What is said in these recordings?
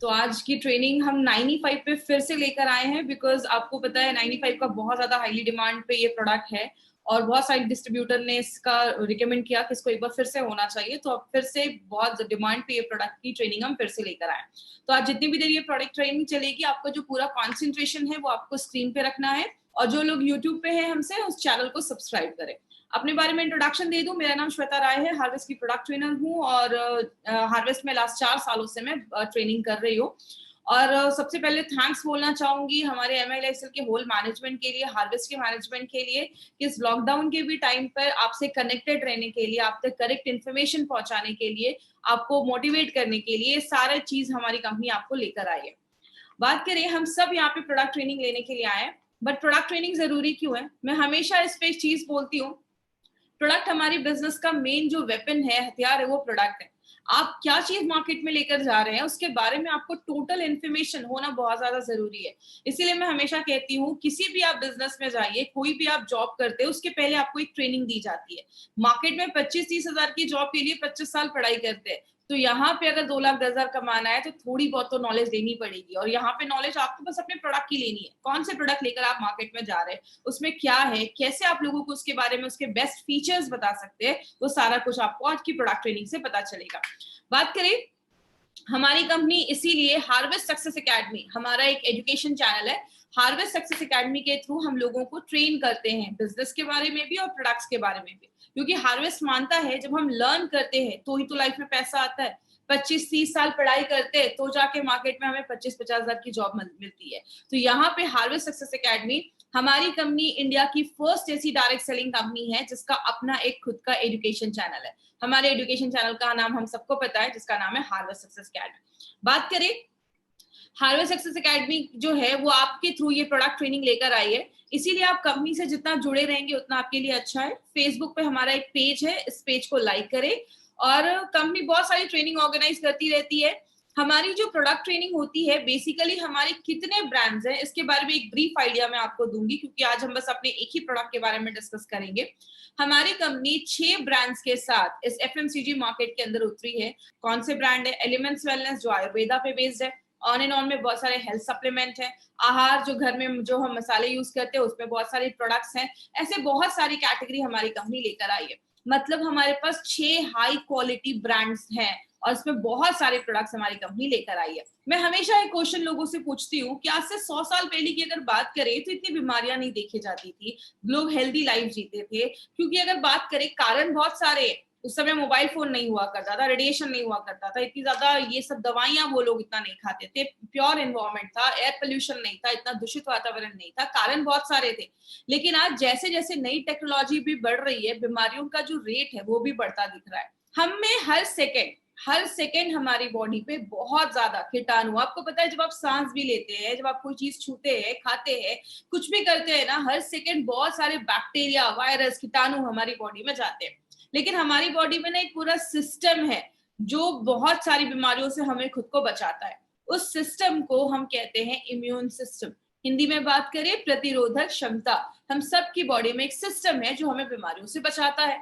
तो आज की ट्रेनिंग हम 95 पे फिर से लेकर आए हैं बिकॉज आपको पता है 95 का बहुत ज्यादा हाईली डिमांड पे ये प्रोडक्ट है और बहुत सारे डिस्ट्रीब्यूटर ने इसका रिकमेंड किया कि इसको एक बार फिर से होना चाहिए, तो अब फिर से बहुत डिमांड पे ये प्रोडक्ट की ट्रेनिंग हम फिर से लेकर आए। तो आज जितनी भी देर ये प्रोडक्ट ट्रेनिंग चलेगी, आपका जो पूरा कॉन्सेंट्रेशन है वो आपको स्क्रीन पे रखना है और जो लोग यूट्यूब पे हैं हमसे उस चैनल को सब्सक्राइब करें। अपने बारे में इंट्रोडक्शन दे दूं, मेरा नाम श्वेता राय है, हार्वेस्ट की प्रोडक्ट ट्रेनर हूं और हार्वेस्ट में लास्ट 4 सालों से मैं ट्रेनिंग कर रही हूँ। और सबसे पहले थैंक्स बोलना चाहूंगी हमारे MILSL के होल मैनेजमेंट के लिए, हार्वेस्ट के मैनेजमेंट के लिए कि इस लॉकडाउन के भी टाइम पर आपसे कनेक्टेड रहने के लिए, आप तक करेक्ट इन्फॉर्मेशन पहुंचाने के लिए, आपको मोटिवेट करने के लिए सारा चीज हमारी कंपनी आपको लेकर आई है। बात करें, हम सब यहाँ पे प्रोडक्ट ट्रेनिंग लेने के लिए आए हैं, बट प्रोडक्ट ट्रेनिंग जरूरी क्यों है? मैं हमेशा इस पे एक चीज बोलती हूँ, प्रोडक्ट हमारी बिजनेस का मेन जो वेपन है, हथियार है, वो प्रोडक्ट है। आप क्या चीज मार्केट में लेकर जा रहे हैं उसके बारे में आपको टोटल इन्फॉर्मेशन होना बहुत ज्यादा जरूरी है। इसीलिए मैं हमेशा कहती हूँ, किसी भी आप बिजनेस में जाइए, कोई भी आप जॉब करते हैं, उसके पहले आपको एक ट्रेनिंग दी जाती है। मार्केट में 25-30 हजार की जॉब के लिए 25 साल पढ़ाई करते हैं, तो यहाँ पे अगर 2 लाख 10 हजार कमाना है तो थोड़ी बहुत तो नॉलेज लेनी पड़ेगी। और यहाँ पे नॉलेज आपको बस अपने प्रोडक्ट की लेनी है, कौन से प्रोडक्ट लेकर आप मार्केट में जा रहे हैं, उसमें क्या है, कैसे आप लोगों को उसके बारे में उसके बेस्ट फीचर्स बता सकते हैं, वो सारा कुछ आपको आज की प्रोडक्ट ट्रेनिंग से पता चलेगा। बात करें हमारी कंपनी, इसीलिए हार्वेस्ट सक्सेस एकेडमी हमारा एक एजुकेशन चैनल है। हार्वेस्ट सक्सेस एकेडमी के थ्रू हम लोगों को ट्रेन करते हैं बिजनेस के बारे में भी और प्रोडक्ट्स के बारे में भी, क्योंकि हार्वेस्ट मानता है जब हम लर्न करते हैं तो ही तो लाइफ में पैसा आता है। 25-30 साल पढ़ाई करते हैं तो जाके मार्केट में हमें 25-50 हजार की जॉब मिलती है। तो यहाँ पे हार्वेस्ट सक्सेस एकेडमी हमारी कंपनी इंडिया की फर्स्ट ऐसी डायरेक्ट सेलिंग कंपनी है जिसका अपना एक खुद का एजुकेशन चैनल है। हमारे एजुकेशन चैनल का नाम हम सबको पता है, जिसका नाम है हार्वेस्ट सक्सेस एकेडमी। बात करें, हार्वेस्ट सक्सेस एकेडमी जो है वो आपके थ्रू ये प्रोडक्ट ट्रेनिंग लेकर आई है, इसीलिए आप कंपनी से जितना जुड़े रहेंगे उतना आपके लिए अच्छा है। फेसबुक पे हमारा एक पेज है, इस पेज को लाइक करें। और कंपनी बहुत सारी ट्रेनिंग ऑर्गेनाइज करती रहती है। हमारी जो प्रोडक्ट ट्रेनिंग होती है, बेसिकली हमारे कितने ब्रांड्स हैं इसके बारे में एक ब्रीफ आइडिया मैं आपको दूंगी, क्योंकि आज हम बस अपने एक ही प्रोडक्ट के बारे में डिस्कस करेंगे। हमारी कंपनी 6 ब्रांड्स के साथ इस FMCG मार्केट के अंदर उतरी है। कौन से ब्रांड है? एलिमेंट्स वेलनेस जो आयुर्वेदा पे बेस्ड है, ऑन एंड ऑन में बहुत सारे हेल्थ सप्लीमेंट है, आहार जो घर में जो हम मसाले यूज करते हैं उसमें बहुत सारे प्रोडक्ट्स हैं। ऐसे बहुत सारी कैटेगरी हमारी कंपनी लेकर आई है। मतलब हमारे पास 6 हाई क्वालिटी ब्रांड्स हैं और इसमें बहुत सारे प्रोडक्ट्स हमारी कंपनी लेकर आई है। मैं हमेशा एक क्वेश्चन लोगों से पूछती हूँ कि आज से 100 साल पहले की अगर बात करें तो इतनी बीमारियां नहीं देखी जाती थी, लोग हेल्दी लाइफ जीते थे। क्योंकि अगर बात करें, कारण बहुत सारे, उस समय मोबाइल फोन नहीं हुआ करता था, रेडिएशन नहीं हुआ करता था, इतनी ज्यादा ये सब दवाइयां वो लोग इतना नहीं खाते थे, प्योर एनवायरमेंट था, एयर पोल्यूशन नहीं था, इतना दूषित वातावरण नहीं था, कारण बहुत सारे थे। लेकिन आज जैसे जैसे नई टेक्नोलॉजी भी बढ़ रही है, बीमारियों का जो रेट है वो भी बढ़ता दिख रहा है। हमें हर सेकेंड हमारी बॉडी पे बहुत ज्यादा कीटाणु, आपको पता है जब आप सांस भी लेते हैं, जब आप कोई चीज छूते हैं, खाते हैं, कुछ भी करते हैं ना, हर सेकेंड बहुत सारे बैक्टीरिया, वायरस, कीटाणु हमारी बॉडी में जाते हैं। लेकिन हमारी बॉडी में ना एक पूरा सिस्टम है जो बहुत सारी बीमारियों से हमें खुद को बचाता है। उस सिस्टम को हम कहते हैं इम्यून सिस्टम। हिंदी में बात करें, प्रतिरोधक क्षमता। हम सब की बॉडी में एक सिस्टम है जो हमें बीमारियों से बचाता है।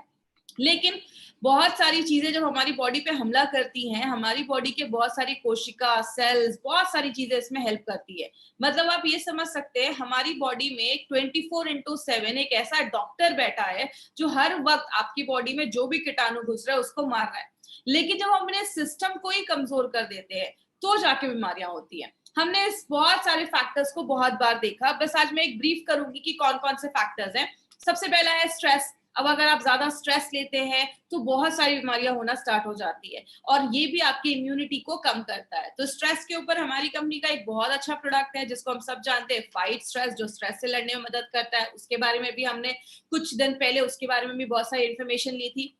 लेकिन बहुत सारी चीजें जब हमारी बॉडी पे हमला करती हैं, हमारी बॉडी के बहुत सारी कोशिका, सेल्स, बहुत सारी चीजें इसमें हेल्प करती है। मतलब आप ये समझ सकते हैं, हमारी बॉडी में 24/7 एक ऐसा डॉक्टर बैठा है जो हर वक्त आपकी बॉडी में जो भी कीटाणु घुस रहा है उसको मार रहा है। लेकिन जब हम अपने सिस्टम को ही कमजोर कर देते हैं तो जाके बीमारियां होती हैं। हमने इस बहुत सारे फैक्टर्स को बहुत बार देखा, बस आज मैं एक ब्रीफ करूंगी कि कौन कौन से फैक्टर्स हैं। सबसे पहला है स्ट्रेस। अब अगर आप ज्यादा स्ट्रेस लेते हैं तो बहुत सारी बीमारियां होना स्टार्ट हो जाती है और ये भी आपकी इम्यूनिटी को कम करता है। तो स्ट्रेस के ऊपर हमारी कंपनी का एक बहुत अच्छा प्रोडक्ट है जिसको हम सब जानते हैं, फाइट स्ट्रेस, जो स्ट्रेस से लड़ने में मदद करता है। उसके बारे में भी हमने कुछ दिन पहले उसके बारे में भी बहुत सारी इंफॉर्मेशन ली थी।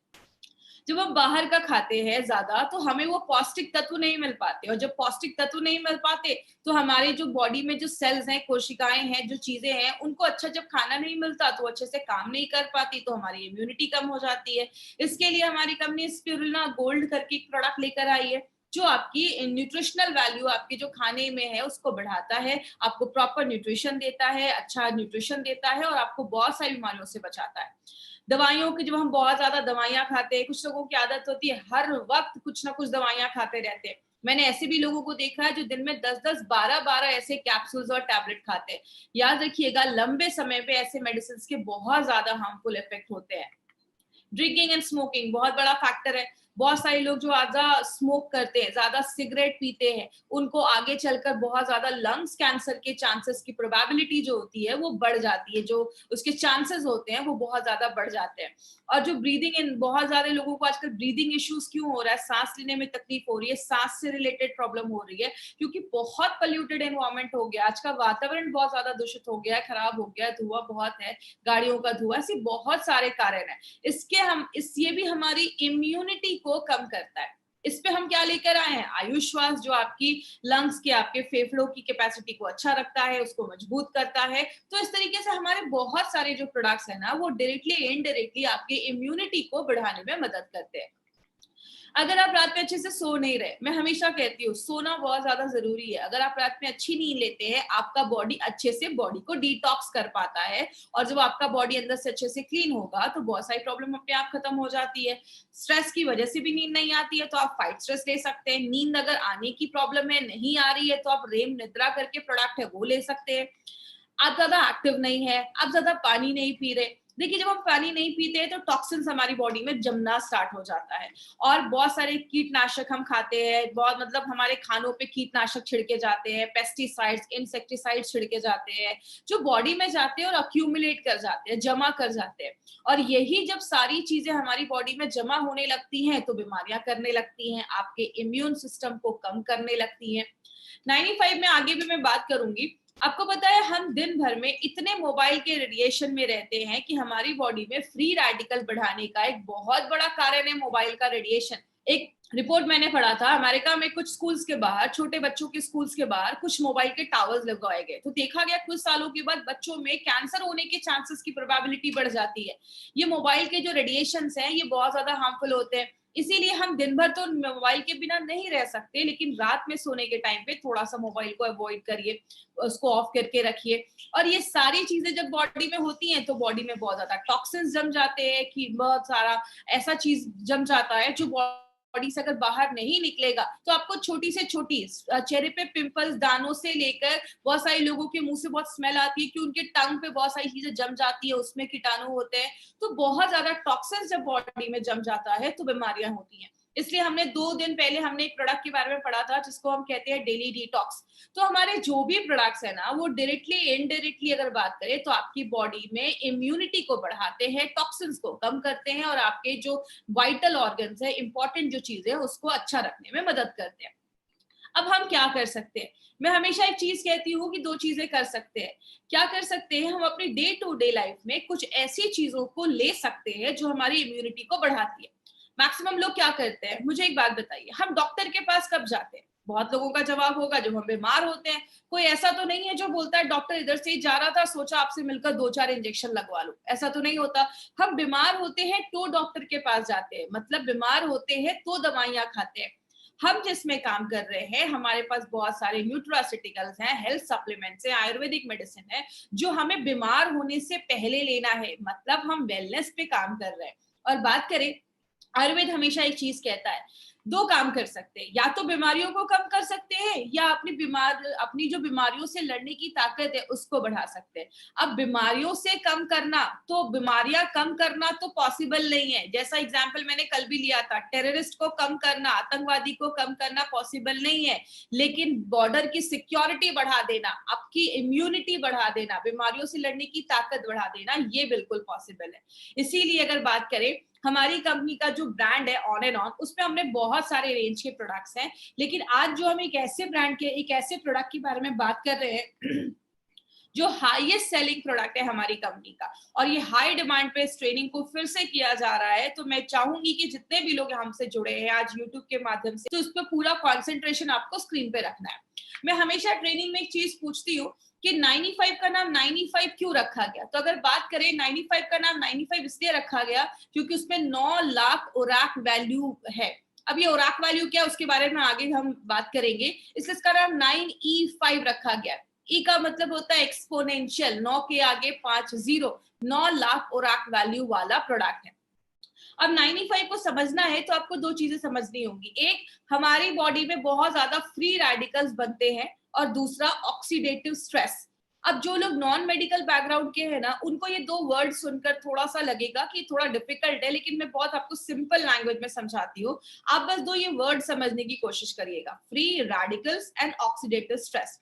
जब हम बाहर का खाते हैं ज्यादा तो हमें वो पौष्टिक तत्व नहीं मिल पाते, और जब पौष्टिक तत्व नहीं मिल पाते तो हमारे जो बॉडी में जो सेल्स हैं, कोशिकाएं हैं, जो चीजें हैं, उनको अच्छा जब खाना नहीं मिलता तो अच्छे से काम नहीं कर पाती, तो हमारी इम्यूनिटी कम हो जाती है। इसके लिए हमारी कंपनी स्पिरुलिना गोल्ड करके एक प्रोडक्ट लेकर आई है जो आपकी न्यूट्रिशनल वैल्यू, आपके जो खाने में है उसको बढ़ाता है, आपको प्रॉपर न्यूट्रिशन देता है, अच्छा न्यूट्रिशन देता है और आपको बहुत सारी बीमारियों से बचाता है। दवाइयों की, जब हम बहुत ज्यादा दवाइयां खाते हैं, कुछ लोगों की आदत होती है हर वक्त कुछ ना कुछ दवाइयां खाते रहते हैं, मैंने ऐसे भी लोगों को देखा है जो दिन में 10-10, 12-12 ऐसे कैप्सूल्स और टैबलेट खाते हैं। याद रखिएगा, लंबे समय पे ऐसे मेडिसिन के बहुत ज्यादा हार्मफुल इफेक्ट होते हैं। ड्रिंकिंग एंड स्मोकिंग बहुत बड़ा फैक्टर है। बहुत सारे लोग जो ज्यादा स्मोक करते हैं, ज्यादा सिगरेट पीते हैं, उनको आगे चलकर बहुत ज्यादा लंग्स कैंसर के चांसेस की प्रोबेबिलिटी जो होती है वो बढ़ जाती है, जो उसके चांसेस होते हैं वो बहुत ज्यादा बढ़ जाते हैं। और जो ब्रीदिंग इन, बहुत सारे लोगों को आजकल ब्रीदिंग इश्यूज क्यों हो रहा है, सांस लेने में तकलीफ हो रही है, सांस से रिलेटेड प्रॉब्लम हो रही है, क्योंकि बहुत पोल्यूटेड एनवायरमेंट हो गया। आज का वातावरण बहुत ज्यादा दूषित हो गया है, खराब हो गया है, धुआं बहुत है, गाड़ियों का धुआं, ऐसे बहुत सारे कारण है। ये भी हमारी इम्यूनिटी को कम करता है। इस पे हम क्या लेकर आए हैं, आयुश्वास, जो आपकी लंग्स के, आपके फेफड़ों की कैपेसिटी को अच्छा रखता है, उसको मजबूत करता है। तो इस तरीके से हमारे बहुत सारे जो प्रोडक्ट्स है ना, वो डायरेक्टली इनडायरेक्टली आपके इम्यूनिटी को बढ़ाने में मदद करते हैं। अगर आप रात में अच्छे से सो नहीं रहे, मैं हमेशा कहती हूँ सोना बहुत ज्यादा जरूरी है। अगर आप रात में अच्छी नींद लेते हैं, आपका बॉडी अच्छे से बॉडी को डिटॉक्स कर पाता है, और जब आपका बॉडी अंदर से अच्छे से क्लीन होगा तो बहुत सारी प्रॉब्लम अपने आप खत्म हो जाती है। स्ट्रेस की वजह से भी नींद नहीं आती है तो आप फाइट स्ट्रेस ले सकते हैं। नींद अगर आने की प्रॉब्लम है, नहीं आ रही है, तो आप रेम निद्रा करके प्रोडक्ट है वो ले सकते हैं। आप ज्यादा एक्टिव नहीं है, आप ज्यादा पानी नहीं पी रहे, देखिए जब हम पानी नहीं पीते हैं तो टॉक्सिन्स हमारी बॉडी में जमना स्टार्ट हो जाता है। और बहुत सारे कीटनाशक हम खाते हैं, बहुत मतलब हमारे खानों पे कीटनाशक छिड़के जाते हैं, पेस्टिसाइड्स, इंसेक्टिसाइड्स छिड़के जाते हैं, जो बॉडी में जाते हैं और अक्यूमुलेट कर जाते हैं, जमा कर जाते हैं। और यही जब सारी चीजें हमारी बॉडी में जमा होने लगती हैं तो बीमारियां करने लगती हैं, आपके इम्यून सिस्टम को कम करने लगती हैं। 95 में आगे भी मैं बात करूंगी। आपको पता है हम दिन भर में इतने मोबाइल के रेडिएशन में रहते हैं कि हमारी बॉडी में फ्री रेडिकल बढ़ाने का एक बहुत बड़ा कारण है मोबाइल का रेडिएशन। एक रिपोर्ट मैंने पढ़ा था, अमेरिका में कुछ स्कूल्स के बाहर, छोटे बच्चों के स्कूल्स के बाहर कुछ मोबाइल के टावर्स लगवाए गए, तो देखा गया कुछ सालों के बाद बच्चों में कैंसर होने के चांसेस की प्रोबेबिलिटी बढ़ जाती है। ये मोबाइल के जो रेडिएशंस हैं ये बहुत ज्यादा हार्मफुल होते हैं। इसीलिए हम दिन भर तो मोबाइल के बिना नहीं रह सकते, लेकिन रात में सोने के टाइम पे थोड़ा सा मोबाइल को अवॉइड करिए, उसको ऑफ करके रखिए। और ये सारी चीजें जब बॉडी में होती हैं तो बॉडी में बहुत ज्यादा टॉक्सिन्स जम जाते हैं, कि बहुत सारा ऐसा चीज जम जाता है जो बॉडी से अगर बाहर नहीं निकलेगा तो आपको छोटी से छोटी चेहरे पे पिंपल्स, दानों से लेकर, बहुत सारे लोगों के मुंह से बहुत स्मेल आती है कि उनके टंग पे बहुत सारी चीजें जम जाती है, उसमें कीटाणु होते हैं। तो बहुत ज्यादा टॉक्सिन्स जब बॉडी में जम जाता है तो बीमारियां होती हैं। इसलिए हमने 2 दिन पहले हमने एक प्रोडक्ट के बारे में पढ़ा था जिसको हम कहते हैं डेली डिटॉक्स। तो हमारे जो भी प्रोडक्ट्स है ना, वो डायरेक्टली इनडायरेक्टली अगर बात करें तो आपकी बॉडी में इम्यूनिटी को बढ़ाते हैं, टॉक्सिन्स को कम करते हैं, और आपके जो वाइटल ऑर्गन्स है, इंपॉर्टेंट जो चीजें, उसको अच्छा रखने में मदद करते हैं। अब हम क्या कर सकते हैं, मैं हमेशा एक चीज कहती हूँ कि 2 चीजें कर सकते हैं। क्या कर सकते हैं, हम अपनी डे टू डे लाइफ में कुछ ऐसी चीजों को ले सकते हैं जो हमारी इम्यूनिटी को बढ़ाती है। मैक्सिमम लोग क्या करते हैं, मुझे एक बात बताइए, हम डॉक्टर के पास कब जाते हैं? बहुत लोगों का जवाब होगा जब हम बीमार होते हैं। कोई ऐसा तो नहीं है जो बोलता है डॉक्टर इधर से ही जा रहा था, सोचा आपसे मिलकर 2-4 इंजेक्शन लगवा लो, ऐसा तो नहीं होता। हम बीमार होते हैं तो डॉक्टर के पास जाते हैं, मतलब बीमार होते हैं तो दवाइयां खाते हैं। हम जिसमें काम कर रहे हैं, हमारे पास बहुत सारे न्यूट्रास्यूटिकल्स हैं, हेल्थ सप्लीमेंट्स हैं, आयुर्वेदिक मेडिसिन है, जो हमें बीमार होने से पहले लेना है, मतलब हम वेलनेस पे काम कर रहे हैं। और बात करें, आयुर्वेद हमेशा एक चीज कहता है, 2 काम कर सकते हैं, या तो बीमारियों को कम कर सकते हैं, या अपनी जो बीमारियों से लड़ने की ताकत है उसको बढ़ा सकते हैं। अब बीमारियों से कम करना, तो बीमारियां कम करना तो पॉसिबल नहीं है। जैसा एग्जाम्पल मैंने कल भी लिया था, टेररिस्ट को कम करना, आतंकवादी को कम करना पॉसिबल नहीं है, लेकिन बॉर्डर की सिक्योरिटी बढ़ा देना, आपकी इम्यूनिटी बढ़ा देना, बीमारियों से लड़ने की ताकत बढ़ा देना, ये बिल्कुल पॉसिबल है। इसीलिए अगर बात करें, हमारी कंपनी का जो ब्रांड है ऑन एंड ऑन, उसमें हमने बहुत सारे रेंज के प्रोडक्ट्स हैं, लेकिन आज जो हम एक ऐसे ब्रांड के, एक ऐसे प्रोडक्ट के बारे में बात कर रहे हैं जो हाईएस्ट सेलिंग प्रोडक्ट है हमारी कंपनी का, और ये हाई डिमांड पे इस ट्रेनिंग को फिर से किया जा रहा है। तो मैं चाहूंगी कि जितने भी लोग हमसे जुड़े हैं आज यूट्यूब के माध्यम से, तो उस पर पूरा कॉन्सेंट्रेशन आपको स्क्रीन पे रखना है। मैं हमेशा ट्रेनिंग में एक चीज पूछती हूँ कि 95 का नाम 95 क्यों रखा गया? तो अगर बात करें, 95 का नाम 95 इसलिए रखा गया क्योंकि उसमें 9 लाख ओराक वैल्यू है। अब ये ओराक वैल्यू क्या है उसके बारे में आगे हम बात करेंगे, इसलिए इसका नाम 9E5 रखा गया। ई का मतलब होता है एक्सपोनेंशियल, 9 के आगे 5 जीरो, 9 लाख ओराक वैल्यू वाला प्रोडक्ट है। अब 95 को समझना है तो आपको दो चीजें समझनी होंगी। एक, हमारी बॉडी में बहुत ज्यादा फ्री रेडिकल्स बनते हैं, और दूसरा ऑक्सीडेटिव स्ट्रेस। अब जो लोग नॉन मेडिकल बैकग्राउंड के हैं ना, उनको ये दो वर्ड सुनकर थोड़ा सा लगेगा कि थोड़ा डिफिकल्ट है, लेकिन मैं बहुत आपको सिंपल लैंग्वेज में समझाती हूँ। आप बस दो ये वर्ड समझने की कोशिश करिएगा, free radicals and oxidative stress.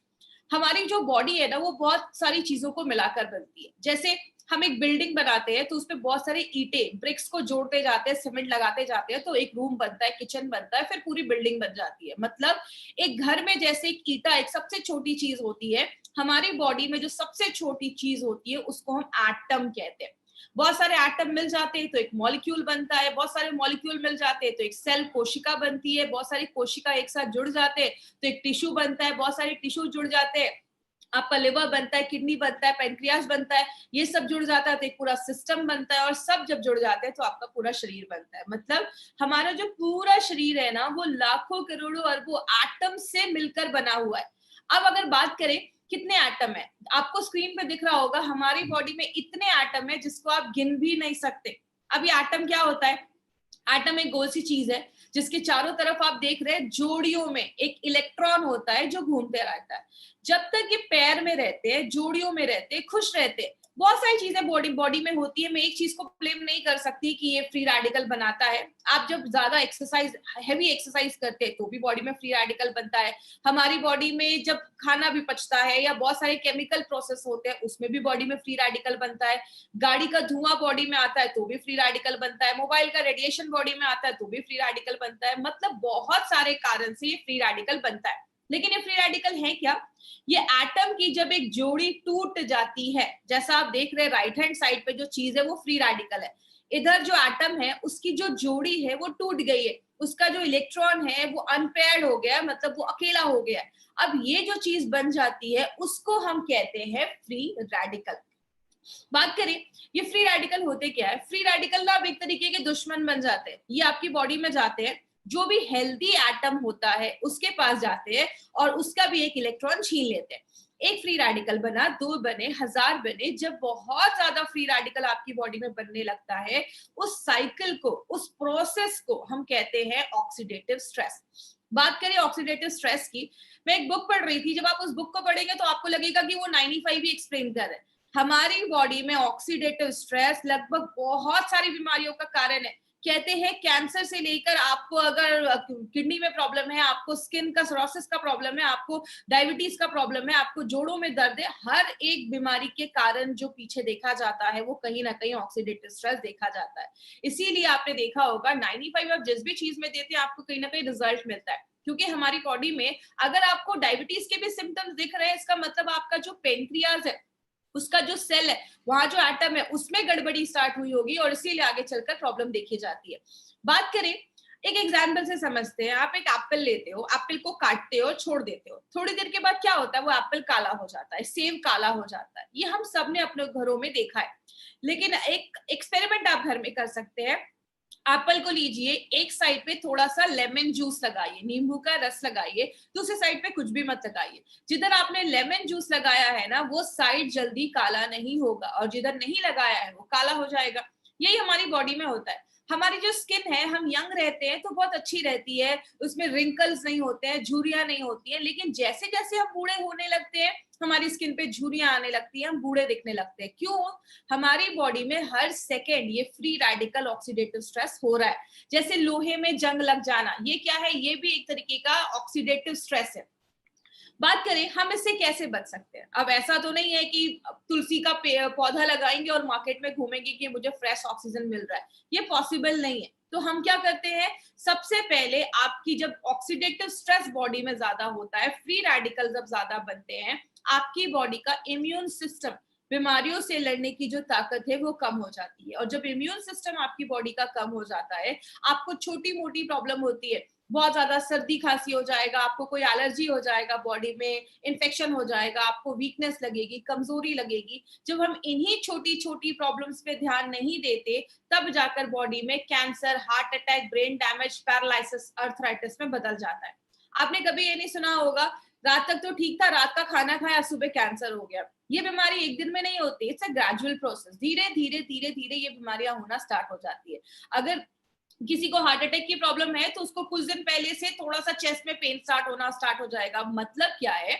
हमारी जो बॉडी है ना, वो बहुत सारी चीजों को मिलाकर बनती है। जैसे हम एक बिल्डिंग बनाते हैं तो उसमें बहुत सारे ईंटे ब्रिक्स को जोड़ते जाते हैं, सीमेंट लगाते जाते हैं, तो एक रूम बनता है, किचन बनता है, फिर पूरी बिल्डिंग बन जाती है। मतलब एक घर में जैसे एक ईंटा एक सबसे छोटी चीज होती है, हमारी बॉडी में जो सबसे छोटी चीज होती है उसको हम एटम कहते हैं। बहुत सारे एटम मिल जाते हैं तो एक मॉलिक्यूल बनता है, बहुत सारे मॉलिक्यूल मिल जाते हैं तो एक सेल कोशिका बनती है, बहुत सारी कोशिका एक साथ जुड़ जाते हैं तो एक टिश्यू बनता है, बहुत सारे टिश्यू जुड़ जाते हैं, आपका लिवर बनता है, किडनी बनता है, पेनक्रियास बनता है, ये सब जुड़ जाता है तो एक पूरा सिस्टम बनता है, और सब जब जुड़ जाते हैं तो आपका पूरा शरीर बनता है। मतलब हमारा जो पूरा शरीर है ना, वो लाखों करोड़ों अरबों एटम से मिलकर बना हुआ है। अब अगर बात करें कितने एटम है, आपको स्क्रीन पे दिख रहा होगा हमारी बॉडी में इतने एटम है जिसको आप गिन भी नहीं सकते। अब ये एटम क्या होता है? एटम एक गोल सी चीज है जिसके चारों तरफ आप देख रहे हैं जोड़ियों में एक इलेक्ट्रॉन होता है जो घूमते रहता है। जब तक ये पैर में रहते हैं, जोड़ियों में रहते हैं, खुश रहते हैं, बहुत सारी चीजें बॉडी बॉडी में होती है। मैं एक चीज को ब्लेम नहीं कर सकती कि ये फ्री रेडिकल बनाता है। आप जब ज्यादा एक्सरसाइज, हैवी एक्सरसाइज करते हैं तो भी बॉडी में फ्री रेडिकल बनता है। हमारी बॉडी में जब खाना भी पचता है या बहुत सारे केमिकल प्रोसेस होते हैं उसमें भी बॉडी में फ्री रेडिकल बनता है। गाड़ी का धुआं बॉडी में आता है तो भी फ्री रेडिकल बनता है। मोबाइल का रेडिएशन बॉडी में आता है तो भी फ्री रेडिकल बनता है। मतलब बहुत सारे कारण से ये फ्री रेडिकल बनता है। लेकिन ये फ्री रेडिकल है क्या? ये एटम की जब एक जोड़ी टूट जाती है, जैसा आप देख रहे हैं राइट हैंड साइड पे जो चीज है वो फ्री रेडिकल है। इधर जो एटम है उसकी जो जोड़ी है वो टूट गई है, उसका जो इलेक्ट्रॉन है वो अनपेयर्ड हो गया, मतलब वो अकेला हो गया। अब ये जो चीज बन जाती है उसको हम कहते हैं फ्री रेडिकल। बात करें ये फ्री रेडिकल होते क्या है? फ्री रेडिकल ना अब एक तरीके के दुश्मन बन जाते हैं। ये आपकी बॉडी में जाते हैं, जो भी हेल्दी एटम होता है उसके पास जाते हैं और उसका भी एक इलेक्ट्रॉन छीन लेते हैं। एक फ्री रेडिकल बना, दो बने, हजार बने, जब बहुत ज्यादा फ्री रेडिकल आपकी बॉडी में बनने लगता है, उस साइकिल को, उस प्रोसेस को हम कहते हैं ऑक्सीडेटिव स्ट्रेस। बात करें ऑक्सीडेटिव स्ट्रेस की, मैं एक बुक पढ़ रही थी, जब आप उस बुक को पढ़ेंगे तो आपको लगेगा कि वो 95 भी एक्सप्लेन कर रहे हैं। हमारी बॉडी में ऑक्सीडेटिव स्ट्रेस लगभग बहुत सारी बीमारियों का कारण है। कहते हैं कैंसर से लेकर आपको अगर किडनी में प्रॉब्लम है, आपको स्किन का सोरोसिस का प्रॉब्लम है, आपको डायबिटीज का प्रॉब्लम है, आपको जोड़ों में दर्द है, हर एक बीमारी के कारण जो पीछे देखा जाता है वो कहीं ना कहीं ऑक्सीडेटिव स्ट्रेस देखा जाता है। इसीलिए आपने देखा होगा 95 आप जिस भी चीज में देते हैं आपको कहीं ना कहीं रिजल्ट मिलता है। क्योंकि हमारी बॉडी में अगर आपको डायबिटीज के भी सिम्टम्स दिख रहे हैं, इसका मतलब आपका जो पेनक्रियाज है, उसका जो सेल है, वहां जो एटम है उसमें गड़बड़ी स्टार्ट हुई होगी और इसीलिए आगे चलकर प्रॉब्लम देखी जाती है। बात करें एक एग्जाम्पल से समझते हैं। आप एक एप्पल लेते हो, एप्पल को काटते हो, छोड़ देते हो, थोड़ी देर के बाद क्या होता है? वो एप्पल काला हो जाता है, सेब काला हो जाता है। ये हम सब ने अपने घरों में देखा है। लेकिन एक एक्सपेरिमेंट आप घर में कर सकते हैं। एप्पल को लीजिए, एक साइड पे थोड़ा सा लेमन जूस लगाइए, नींबू का रस लगाइए, दूसरी साइड पे कुछ भी मत लगाइए। जिधर आपने लेमन जूस लगाया है ना, वो साइड जल्दी काला नहीं होगा, और जिधर नहीं लगाया है वो काला हो जाएगा। यही हमारी बॉडी में होता है। हमारी जो स्किन है, हम यंग रहते हैं तो बहुत अच्छी रहती है, उसमें रिंकल्स नहीं होते हैं, झुर्रियां नहीं होती है। लेकिन जैसे जैसे हम बूढ़े होने लगते हैं, हमारी स्किन पे झुर्रियां आने लगती है, हम बूढ़े दिखने लगते हैं। क्यों? हमारी बॉडी में हर सेकेंड ये फ्री रेडिकल ऑक्सीडेटिव स्ट्रेस हो रहा है। जैसे लोहे में जंग लग जाना, ये क्या है? ये भी एक तरीके का ऑक्सीडेटिव स्ट्रेस है। बात करें हम इससे कैसे बच सकते हैं। अब ऐसा तो नहीं है कि तुलसी का पौधा लगाएंगे और मार्केट में घूमेंगे कि मुझे फ्रेश ऑक्सीजन मिल रहा है, ये पॉसिबल नहीं है। तो हम क्या करते हैं? सबसे पहले आपकी जब ऑक्सीडेटिव स्ट्रेस बॉडी में ज्यादा होता है, फ्री रेडिकल जब ज्यादा बनते हैं, आपकी बॉडी का इम्यून सिस्टम, बीमारियों से लड़ने की जो ताकत है वो कम हो जाती है। और जब इम्यून सिस्टम आपकी बॉडी का कम हो जाता है, आपको छोटी मोटी प्रॉब्लम होती है, बहुत ज्यादा सर्दी खांसी हो जाएगा, आपको कोई एलर्जी हो जाएगा, बॉडी में इन्फेक्शन हो जाएगा, आपको वीकनेस लगेगी, कमजोरी लगेगी। जब हम इन्हीं छोटी छोटी प्रॉब्लम्स पे ध्यान नहीं देते, तब जाकर बॉडी में cancer, heart attack, brain damage, paralysis, arthritis में बदल जाता है। आपने कभी ये नहीं सुना होगा रात तक तो ठीक था, रात का खाना खाया, सुबह कैंसर हो गया। ये बीमारी एक दिन में नहीं होती, इट्स अ ग्रेजुअल प्रोसेस। धीरे धीरे धीरे धीरे ये बीमारियां होना स्टार्ट हो जाती है। अगर किसी को हार्ट अटैक की प्रॉब्लम है तो उसको कुछ दिन पहले से थोड़ा सा चेस्ट में पेन स्टार्ट हो जाएगा। मतलब क्या है,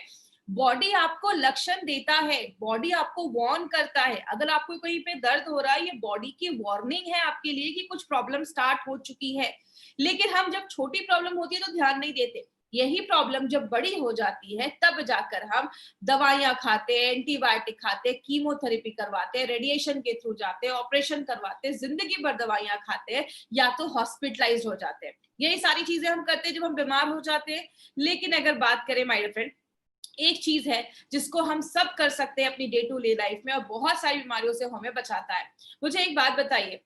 बॉडी आपको लक्षण देता है, बॉडी आपको वार्न करता है। अगर आपको कहीं पे दर्द हो रहा है, ये बॉडी की वार्निंग है आपके लिए कि कुछ प्रॉब्लम स्टार्ट हो चुकी है। लेकिन हम जब छोटी प्रॉब्लम होती है तो ध्यान नहीं देते, यही प्रॉब्लम जब बड़ी हो जाती है तब जाकर हम दवाइयां खाते हैं, एंटीबायोटिक खाते हैं, कीमोथेरेपी करवाते हैं, रेडिएशन के थ्रू जाते हैं, ऑपरेशन करवाते हैं, जिंदगी भर दवाइयां खाते हैं, या तो हॉस्पिटलाइज हो जाते हैं। यही सारी चीजें हम करते हैं जब हम बीमार हो जाते हैं। लेकिन अगर बात करें माय फ्रेंड, एक चीज है जिसको हम सब कर सकते हैं अपनी डे टू डे लाइफ में और बहुत सारी बीमारियों से हमें बचाता है। मुझे एक बात बताइए,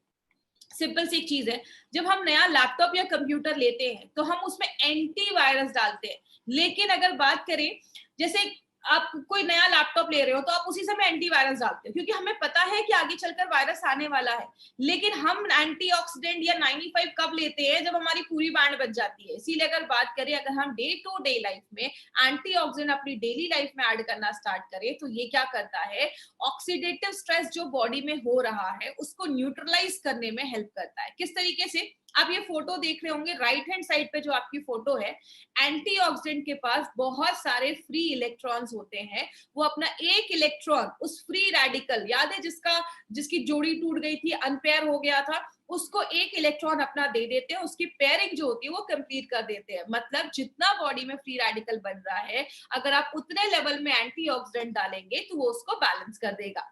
सिंपल सी एक चीज है, जब हम नया लैपटॉप या कंप्यूटर लेते हैं तो हम उसमें एंटीवायरस डालते हैं। लेकिन अगर बात करें, जैसे आप कोई नया लैपटॉप ले रहे हो तो आप उसी समय एंटीवायरस डालते हो क्योंकि हमें पता है कि आगे चलकर वायरस आने वाला है। लेकिन हम एंटीऑक्सीडेंट या 95 कब लेते हैं, जब हमारी पूरी बैंड बच जाती है। इसीलिए अगर बात करें, अगर हम डे टू डे लाइफ में एंटीऑक्सीडेंट अपनी डेली लाइफ में ऐड करना स्टार्ट करें तो ये क्या करता है, ऑक्सीडेटिव स्ट्रेस जो बॉडी में हो रहा है उसको न्यूट्रलाइज करने में हेल्प करता है। किस तरीके से, आप ये फोटो देख रहे होंगे, राइट हैंड साइड पे जो आपकी फोटो है, एंटीऑक्सीडेंट के पास बहुत सारे फ्री इलेक्ट्रॉन्स होते हैं। वो अपना एक इलेक्ट्रॉन उस फ्री रेडिकल, याद है जिसकी जोड़ी टूट गई थी, अनपेयर हो गया था, उसको एक इलेक्ट्रॉन अपना दे देते हैं, उसकी पेयरिंग जो होती है वो कंप्लीट कर देते हैं। मतलब जितना बॉडी में फ्री रेडिकल बन रहा है, अगर आप उतने लेवल में एंटीऑक्सीडेंट डालेंगे तो वो उसको बैलेंस कर देगा।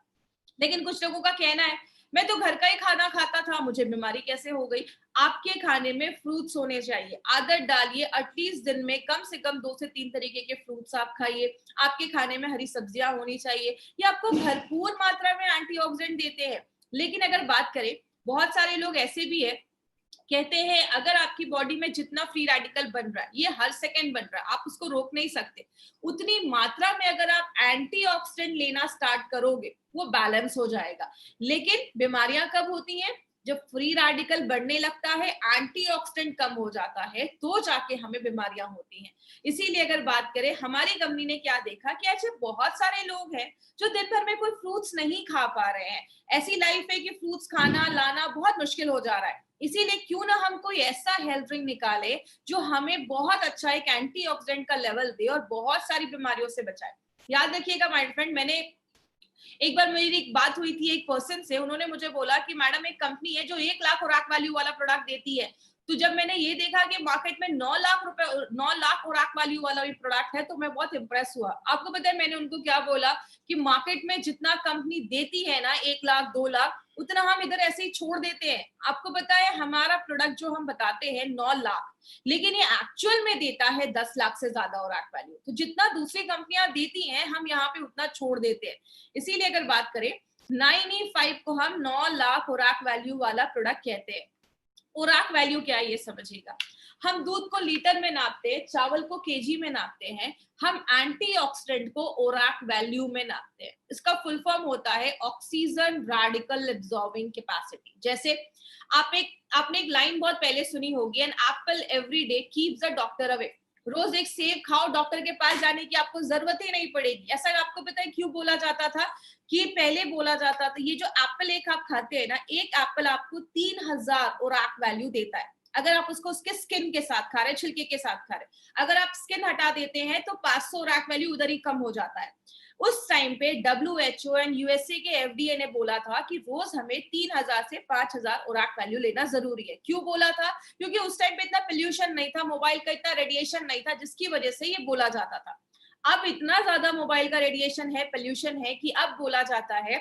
लेकिन कुछ लोगों का कहना है, मैं तो घर का ही खाना खाता था, मुझे बीमारी कैसे हो गई। आपके खाने में फ्रूट्स होने चाहिए, आदत डालिए, एटलीस्ट दिन में कम से कम 2 से 3 तरीके के फ्रूट्स आप खाइए। आपके खाने में हरी सब्जियां होनी चाहिए, ये आपको भरपूर मात्रा में एंटीऑक्सीडेंट देते हैं। लेकिन अगर बात करें, बहुत सारे लोग ऐसे भी है, कहते हैं अगर आपकी बॉडी में जितना फ्री रेडिकल बन रहा है, ये हर सेकंड बन रहा है, आप उसको रोक नहीं सकते, उतनी मात्रा में अगर आप एंटीऑक्सीडेंट लेना स्टार्ट करोगे वो बैलेंस हो जाएगा। लेकिन बीमारियां कब होती हैं, जब फ्री रेडिकल बढ़ने लगता है, एंटीऑक्सीडेंट कम हो जाता है, तो जाके हमें बीमारियां होती हैं। इसीलिए अगर बात करें, हमारी कंपनी ने क्या देखा कि ऐसे बहुत सारे लोग हैं जो दिन भर में कोई फ्रूट्स नहीं खा पा रहे हैं। ऐसी लाइफ है कि फ्रूट्स खाना लाना बहुत मुश्किल हो जा रहा है। इसीलिए क्यों ना हम कोई ऐसा हेल्थ ड्रिंक निकाले जो हमें बहुत अच्छा एक एंटीऑक्सीडेंट का लेवल दे और बहुत सारी बीमारियों से बचाए। याद रखिएगा माय फ्रेंड, मैंने एक बार मेरी एक बात हुई थी एक पर्सन से, उन्होंने मुझे बोला कि मैडम एक कंपनी है जो 1 लाख खुराक वैल्यू वाला प्रोडक्ट देती है। तो जब मैंने ये देखा कि मार्केट में 9 लाख खुराक वैल्यू वाला भी प्रोडक्ट है तो मैं बहुत इंप्रेस हुआ। आपको पता है मैंने उनको क्या बोला कि मार्केट में जितना कंपनी देती है ना 1 लाख 2 लाख, उतना हम इधर ऐसे ही छोड़ देते हैं। आपको पता है हमारा प्रोडक्ट जो हम बताते हैं 9 लाख, लेकिन ये एक्चुअल में देता है 10 लाख से ज्यादा और खुराक वैल्यू। तो जितना दूसरी कंपनियां देती हैं हम यहाँ पे उतना छोड़ देते हैं। इसीलिए अगर बात करें, 9E5 को हम 9 लाख खुराक वैल्यू वाला प्रोडक्ट कहते हैं। खुराक वैल्यू क्या है ये समझिएगा, हम दूध को लीटर में नापते हैं, चावल को केजी में नापते हैं, हम एंटीऑक्सीडेंट को ओराक वैल्यू में नापते हैं। इसका फुल फॉर्म होता है ऑक्सीजन रेडिकल एब्जॉर्बिंग कैपेसिटी। जैसे आपने एक लाइन बहुत पहले सुनी होगी, an apple every day keeps the doctor away. रोज एक सेब खाओ, डॉक्टर के पास जाने की आपको जरूरत ही नहीं पड़ेगी। ऐसा आपको पता है क्यों बोला जाता था, कि पहले बोला जाता था ये जो एप्पल एक आप खाते हैं ना, एक एप्पल आपको 3000 ओराक वैल्यू देता है। अगर आप उसको उसके स्किन के साथ खा रहे हैं, छिलके के साथ खा रहे हैं, अगर आप स्किन हटा देते हैं तो 500 ओराक वैल्यू उधर ही कम हो जाता है। उस टाइम पे WHO एंड यूएसए के FDA ने बोला था कि रोज हमें 3000 से 5000 ओराक वैल्यू लेना जरूरी है। क्यों बोला था, क्योंकि उस टाइम पे इतना पोल्यूशन नहीं था, मोबाइल का इतना रेडिएशन नहीं था, जिसकी वजह से ये बोला जाता था। अब इतना ज्यादा मोबाइल का रेडिएशन है, पोल्यूशन है, कि अब बोला जाता है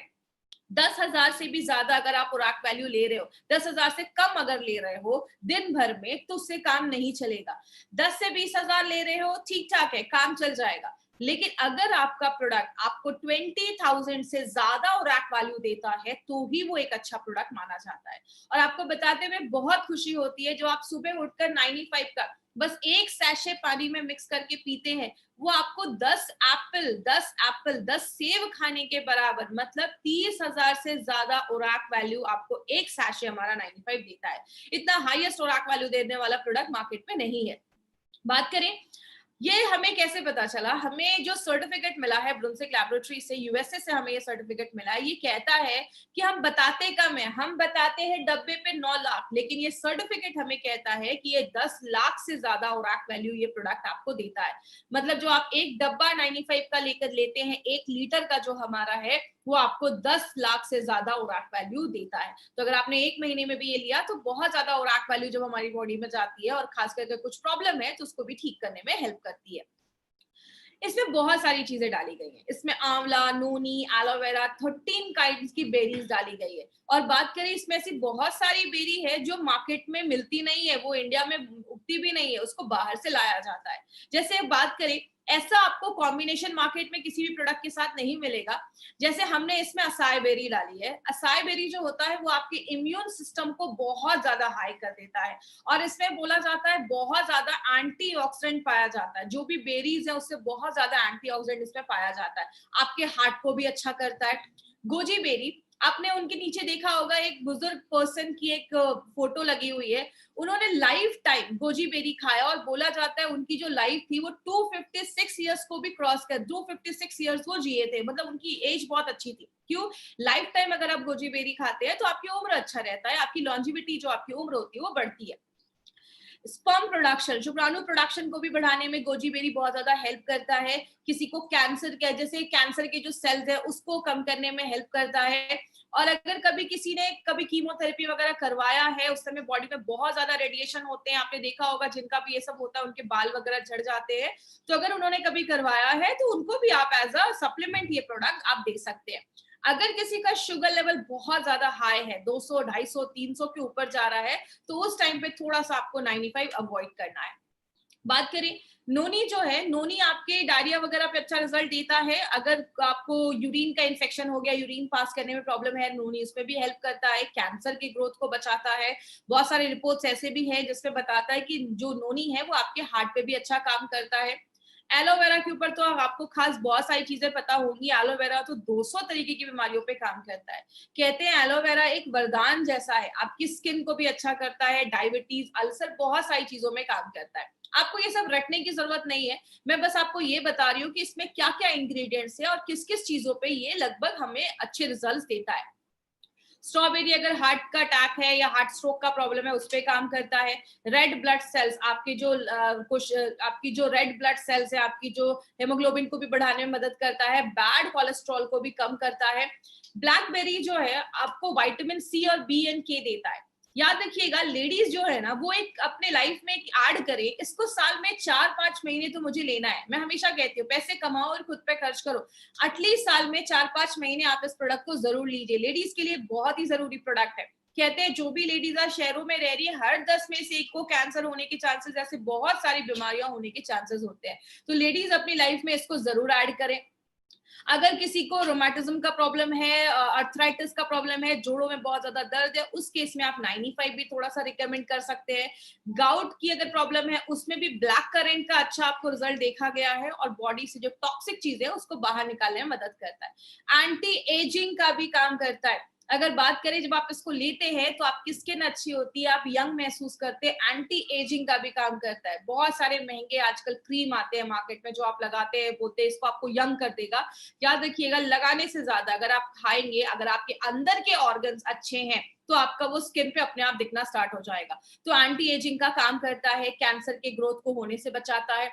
10,000 से भी ज्यादा अगर आप खुराक वैल्यू ले रहे हो, 10,000 से कम अगर ले रहे हो दिन भर में, तो उससे काम नहीं चलेगा। 10 से 20,000 ले रहे हो, ठीक ठाक है, काम चल जाएगा। लेकिन अगर आपका प्रोडक्ट आपको 20,000 से ज्यादा खुराक वैल्यू देता है तो ही वो एक अच्छा प्रोडक्ट माना जाता है। और आपको बताते हुए बहुत खुशी होती है, जो आप सुबह उठकर 95 का बस एक सैशे पानी में मिक्स करके पीते हैं, वो आपको 10 सेब खाने के बराबर, मतलब 30,000 से ज्यादा ओराक वैल्यू आपको एक सैशे हमारा 95 देता है। इतना हाईएस्ट ओराक वैल्यू देने वाला प्रोडक्ट मार्केट में नहीं है। बात करें ये हमें कैसे पता चला? हमें जो सर्टिफिकेट मिला है ब्रुंसविक लैबोरेटरी से, यूएसए से हमें ये सर्टिफिकेट मिला है। ये कहता है कि हम बताते कम है, हम बताते हैं डब्बे पे 9 लाख, लेकिन ये सर्टिफिकेट हमें कहता है कि ये 10 लाख से ज्यादा ओरैक वैल्यू ये प्रोडक्ट आपको देता है। मतलब जो आप एक डब्बा 95 का लेकर लेते हैं, 1 लीटर का जो हमारा है, वो आपको 10 लाख से ज्यादा ओरैक वैल्यू देता है। तो अगर आपने 1 महीने में भी ये लिया तो बहुत ज्यादा ओरैक वैल्यू जब हमारी बॉडी में जाती है और खास करके कुछ प्रॉब्लम है तो उसको भी ठीक करने में हेल्प करती है। इसमें बहुत सारी चीजें डाली गई हैं। इसमें आंवला, नोनी, एलोवेरा, 13 काइंड्स की बेरीज डाली गई है। और बात करें, इसमें ऐसी बहुत सारी बेरी है जो मार्केट में मिलती नहीं है, वो इंडिया में उगती भी नहीं है, उसको बाहर से लाया जाता है। जैसे बात करें, ऐसा आपको कॉम्बिनेशन मार्केट में किसी भी प्रोडक्ट के साथ नहीं मिलेगा। जैसे हमने इसमें असाई बेरी डाली है। असाई बेरी जो होता है वो आपके इम्यून सिस्टम को बहुत ज्यादा हाई कर देता है, और इसमें बोला जाता है बहुत ज्यादा एंटीऑक्सीडेंट पाया जाता है। जो भी बेरीज है उससे बहुत ज्यादा एंटीऑक्सीडेंट इसमें पाया जाता है। आपके हार्ट को भी अच्छा करता है। गोजी बेरी, आपने उनके नीचे देखा होगा एक बुजुर्ग पर्सन की एक फोटो लगी हुई है। उन्होंने लाइफ टाइम गोजी बेरी खाया और बोला जाता है उनकी जो लाइफ थी वो 256 ईयर्स को भी क्रॉस कर 256 ईयर्स वो जिए थे। मतलब उनकी एज बहुत अच्छी थी। क्यों? लाइफ टाइम अगर आप गोजी बेरी खाते हैं तो आपकी उम्र अच्छा रहता है, आपकी लॉन्जिविटी जो आपकी उम्र होती है वो बढ़ती है। स्पर्म प्रोडक्शन, शुक्राणु प्रोडक्शन को भी बढ़ाने में गोजी बेरी बहुत ज्यादा हेल्प करता है। किसी को कैंसर के, जैसे कैंसर के जो सेल्स है उसको कम करने में हेल्प करता है। और अगर कभी किसी ने कभी कीमोथेरेपी वगैरह करवाया है, उस समय बॉडी में बहुत ज्यादा रेडिएशन होते हैं, आपने देखा होगा जिनका भी ये सब होता है उनके बाल वगैरह झड़ जाते हैं। तो अगर उन्होंने कभी करवाया है तो उनको भी आप एज अ सप्लीमेंट ये प्रोडक्ट आप दे सकते हैं। अगर किसी का शुगर लेवल बहुत ज्यादा हाई है, 200, 250, 300 के ऊपर जा रहा है, तो उस टाइम पे थोड़ा सा आपको 95 अवॉइड करना है। बात करें, नोनी जो है, नोनी आपके डायरिया वगैरह पे अच्छा रिजल्ट देता है। अगर आपको यूरिन का इन्फेक्शन हो गया, यूरिन पास करने में प्रॉब्लम है, नोनी उसमें भी हेल्प करता है। कैंसर की ग्रोथ को बचाता है। बहुत सारे रिपोर्ट्स ऐसे भी हैं जिसमें बताता है कि जो नोनी है वो आपके हार्ट पे भी अच्छा काम करता है। एलोवेरा के ऊपर तो आपको खास बहुत सारी चीजें पता होंगी। एलोवेरा तो 200 तरीके की बीमारियों पे काम करता है। कहते हैं एलोवेरा एक वरदान जैसा है, आपकी स्किन को भी अच्छा करता है, डायबिटीज, अल्सर, बहुत सारी चीजों में काम करता है। आपको ये सब रटने की जरूरत नहीं है, मैं बस आपको ये बता रही हूँ कि इसमें क्या क्या इंग्रेडिएंट्स है और किस किस चीजों पे ये लगभग हमें अच्छे रिजल्ट देता है। स्ट्रॉबेरी अगर हार्ट का अटैक है या हार्ट स्ट्रोक का प्रॉब्लम है उस पर काम करता है। रेड ब्लड सेल्स, आपके जो कुछ आपकी जो रेड ब्लड सेल्स है, आपकी जो हेमोग्लोबिन को भी बढ़ाने में मदद करता है। बैड कोलेस्ट्रॉल को भी कम करता है। ब्लैकबेरी जो है आपको विटामिन सी और बी एंड के देता है। याद रखिएगा, लेडीज जो है ना वो एक अपने लाइफ में ऐड करे, इसको साल में 4-5 महीने तो मुझे लेना है। मैं हमेशा कहती हूँ पैसे कमाओ और खुद पे खर्च करो। एटलीस्ट साल में 4-5 महीने आप इस प्रोडक्ट को जरूर लीजिए। लेडीज के लिए बहुत ही जरूरी प्रोडक्ट है। कहते हैं जो भी लेडीज आज शहरों में रह रही है, हर 10 में से एक को कैंसर होने के चांसेस, ऐसे बहुत सारी बीमारियां होने के चांसेस होते हैं। तो लेडीज अपनी लाइफ में इसको जरूर ऐड करें। अगर किसी को रोमेटिज्म का प्रॉब्लम है, अर्थराइटिस का प्रॉब्लम है, जोड़ों में बहुत ज्यादा दर्द है, उस केस में आप 95 भी थोड़ा सा रिकमेंड कर सकते हैं। गाउट की अगर प्रॉब्लम है उसमें भी ब्लैक करेंट का अच्छा आपको रिजल्ट देखा गया है, और बॉडी से जो टॉक्सिक चीज है उसको बाहर निकालने में मदद करता है। एंटी एजिंग का भी काम करता है। अगर बात करें, जब आप इसको लेते हैं तो आपकी स्किन अच्छी होती है, आप यंग महसूस करते हैं। एंटी एजिंग का भी काम करता है। बहुत सारे महंगे आजकल क्रीम आते हैं मार्केट में जो आप लगाते हैं, बोलते हैं इसको आपको यंग कर देगा। याद रखिएगा, लगाने से ज्यादा अगर आप खाएंगे, अगर आपके अंदर के ऑर्गन्स अच्छे हैं तो आपका वो स्किन पे अपने आप दिखना स्टार्ट हो जाएगा। तो एंटी एजिंग का काम करता है, कैंसर के ग्रोथ को होने से बचाता है।